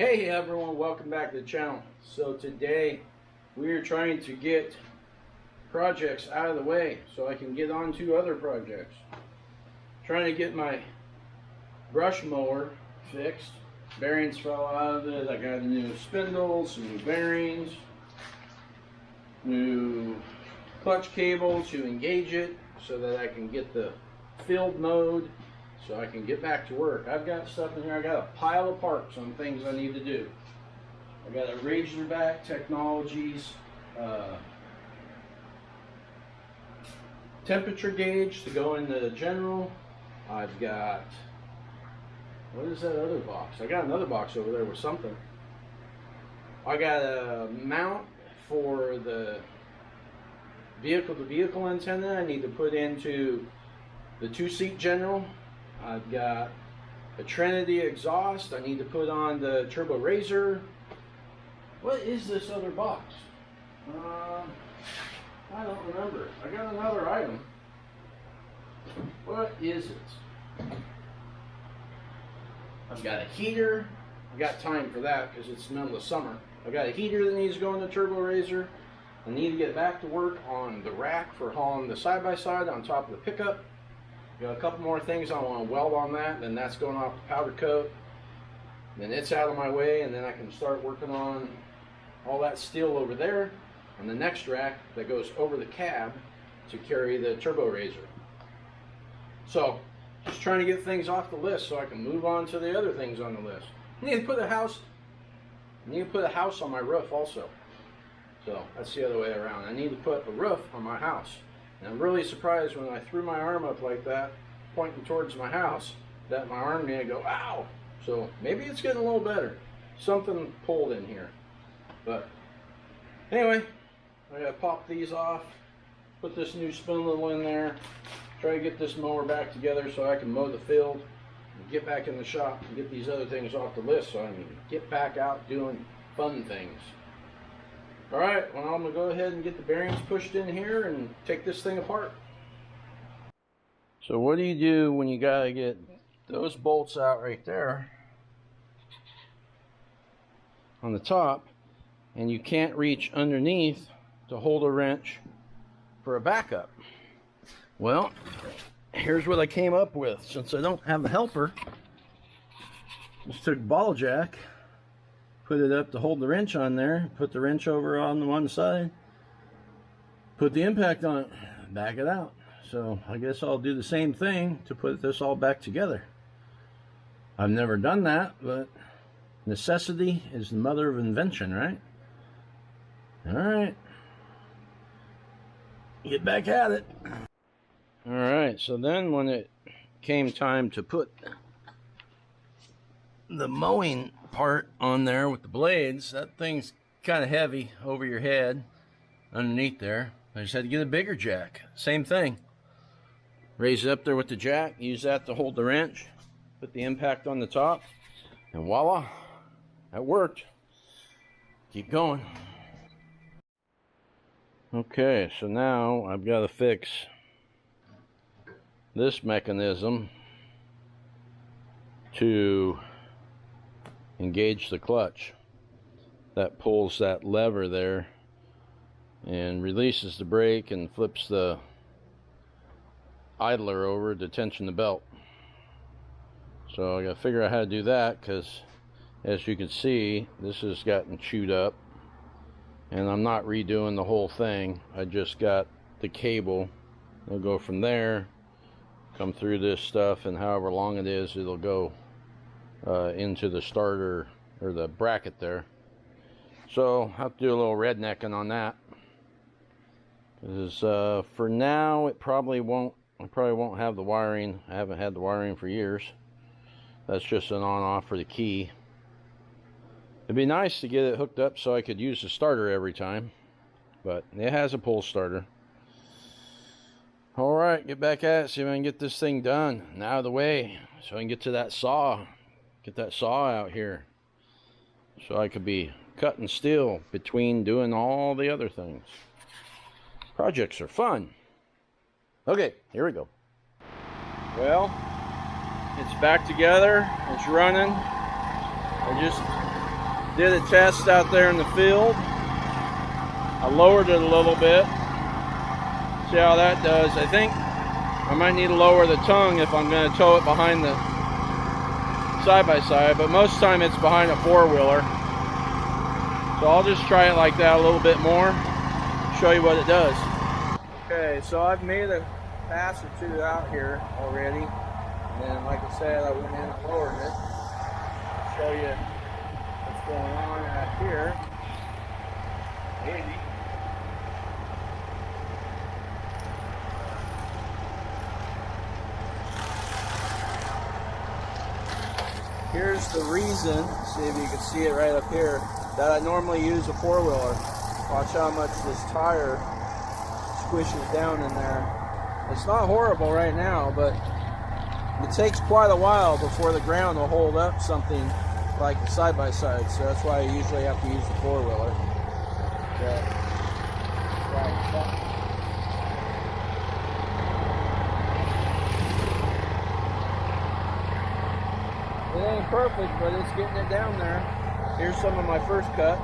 Hey everyone, welcome back to the channel. So today we are trying to get projects out of the way so I can get on to other projects. Trying to get my brush mower fixed. Bearings fell out of it. I got new spindles, some new bearings, new clutch cable to engage it so that I can get the field mode so I can get back to work. I've got stuff in here. I got a pile of parts on things I need to do. I got a Razorback Technologies temperature gauge to go in the general. I've got, what is that other box? I got another box over there with something. I got a mount for the vehicle-to-vehicle antenna I need to put into the two-seat general. I've got a Trinity exhaust I need to put on the Turbo Razor. What is this other box? I don't remember. I got another item. What is it? I've got a heater. I've got time for that because it's the middle of summer. I've got a heater that needs to go in the Turbo Razor. I need to get back to work on the rack for hauling the side-by-side on top of the pickup. Got a couple more things I want to weld on that, then that's going off the powder coat. Then it's out of my way, and then I can start working on all that steel over there on the next rack that goes over the cab to carry the Turbo Razor. So, just trying to get things off the list so I can move on to the other things on the list. I need to put a house on my roof also. So that's the other way around. I need to put a roof on my house. And I'm really surprised when I threw my arm up like that, pointing towards my house, that my arm didn't go, ow! So maybe it's getting a little better. Something pulled in here. But anyway, I gotta pop these off, put this new spindle in there, try to get this mower back together so I can mow the field, and get back in the shop and get these other things off the list so I can get back out doing fun things. Alright, well I'm going to go ahead and get the bearings pushed in here and take this thing apart. So what do you do when you got to get those bolts out right there on the top and you can't reach underneath to hold a wrench for a backup? Well, here's what I came up with. Since I don't have a helper, just took a ball jack, put it up to hold the wrench on there, put the wrench over on the one side, put the impact on it, back it out. So I guess I'll do the same thing to put this all back together. I've never done that, but necessity is the mother of invention, right? Alright, get back at it. Alright, so then when it came time to put the mowing part on there with the blades, that thing's kind of heavy over your head underneath there. I just had to get a bigger jack. Same thing. Raise it up there with the jack, use that to hold the wrench, put the impact on the top, and voila, that worked. Keep going. Okay, so now I've got to fix this mechanism to engage the clutch. That pulls that lever there and releases the brake and flips the idler over to tension the belt. So I gotta figure out how to do that, because as you can see, this has gotten chewed up, and I'm not redoing the whole thing. I just got the cable. It'll go from there, come through this stuff, and however long it is, it'll go into the starter or the bracket there. So I'll have to do a little rednecking on that, because for now I probably won't have the wiring. I haven't had the wiring for years. That's just an on-off for the key. It'd be nice to get it hooked up so I could use the starter every time, but it has a pull starter. Alright, get back at it, see if I can get this thing done and out of the way so I can get to that saw. Get that saw out here so I could be cutting steel between doing all the other things. Projects are fun. Okay, here we go. Well, it's back together. It's running. I just Did a test out there in the field. I lowered it a little bit. See how that does. I think I might need to lower the tongue if I'm going to tow it behind the side-by-side, but most of the time it's behind a four-wheeler. So I'll just try it like that a little bit more, show you what it does. Okay, so I've made a pass or two out here already. And then, like I said, I went in and lowered it. I'll show you what's going on out here. Maybe. Here's the reason, see if you can see it right up here, that I normally use a four-wheeler. Watch how much this tire squishes down in there. It's not horrible right now, but it takes quite a while before the ground will hold up something like a side-by-side, so that's why I usually have to use the four-wheeler. It ain't perfect, but it's getting it down there. Here's some of my first cut.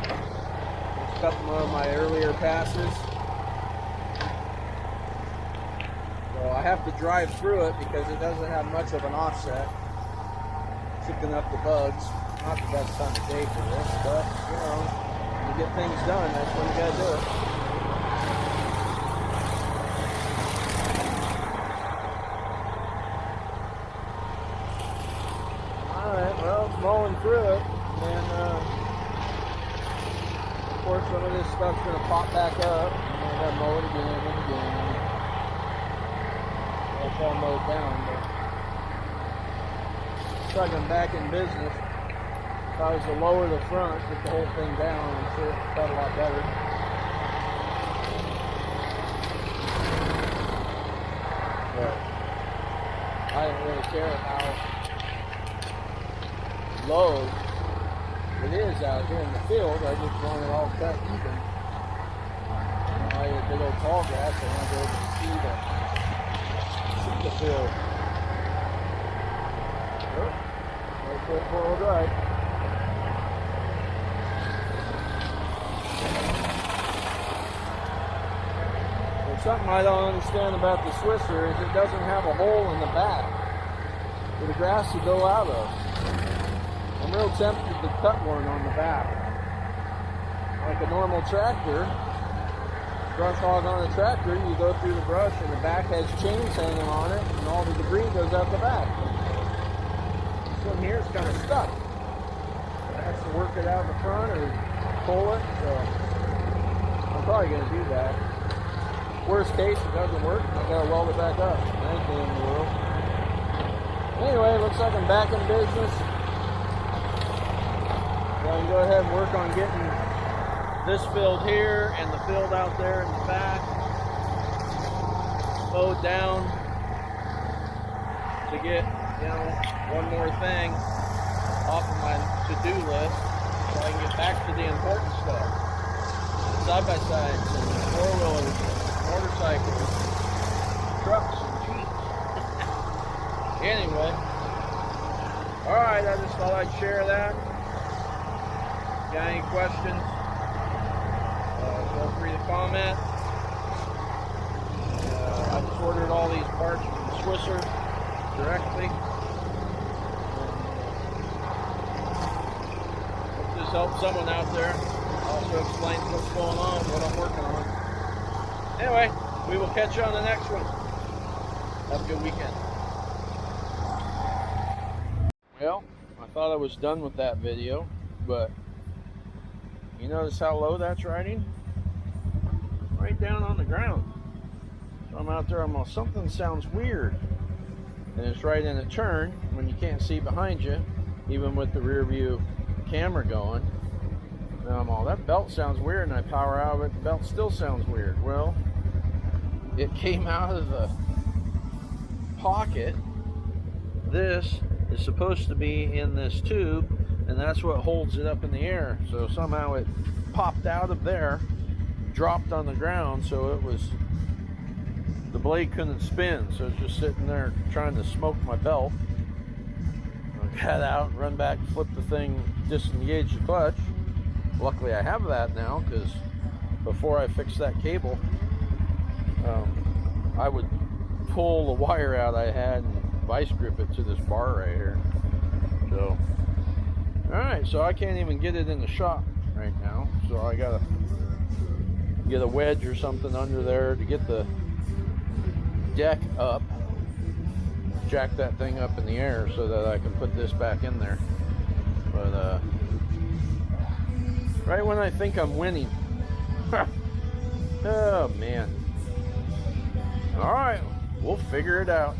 There's a couple of my earlier passes. So I have to drive through it because it doesn't have much of an offset. Chicken up the bugs. Not the best time of day for this, but you know, when you get things done, that's when you gotta do it. Alright, well, it's mowing through it, and of course some of this stuff's gonna pop back up, and I'm gonna mow it again and again. Well, it's all mowed down, but it's like I'm back in business. If I was to lower the front, get the whole thing down, I'm sure it'd cut a lot better. But I don't really care how low it is out here in the field. I just want it all cut even. I have a big old tall grass, I want to be able to see the field. Right foot forward right. Something I don't understand about the Swisser is it doesn't have a hole in the back for the grass to go out of. I'm real tempted to cut one on the back. Like a normal tractor, brush hog on a tractor, you go through the brush and the back has chains hanging on it and all the debris goes out the back. This one here is kind of stuck. I have to work it out in the front or pull it, so I'm probably going to do that. Worst case, it doesn't work, I gotta weld it back up. That ain't the end of the world. Anyway, looks like I'm back in business. So I can go ahead and work on getting this field here and the field out there in the back mowed down to get, you know, one more thing off of my to-do list so I can get back to the important stuff. Side-by-sides and four-wheelers, motorcycles, trucks, and Jeeps. Anyway, alright, I just thought I'd share that. Got any questions? Feel free to comment. I just ordered all these parts from the Swisser directly. Hope this helps someone out there. Also explains what's going on, what I'm working on. Anyway, we will catch you on the next one. Have a good weekend. Well, I thought I was done with that video, but you notice how low that's riding? Right down on the ground. So I'm out there, I'm all, something sounds weird. And it's right in a turn when you can't see behind you, even with the rear view camera going. And I'm all, that belt sounds weird, and I power out of it, the belt still sounds weird. Well, it came out of the pocket. This is supposed to be in this tube, and that's what holds it up in the air. So somehow it popped out of there dropped on the ground, so it was, the blade couldn't spin, so it's just sitting there trying to smoke my belt. I got out, run back, flip the thing, disengage the clutch. Luckily I have that now, because before I fixed that cable, I would pull the wire out I had and vice grip it to this bar right here. So, alright, so I can't even get it in the shop right now, so I gotta get a wedge or something under there to get the deck up, jack that thing up in the air so that I can put this back in there. But right when I think I'm winning, oh man. All right, we'll figure it out.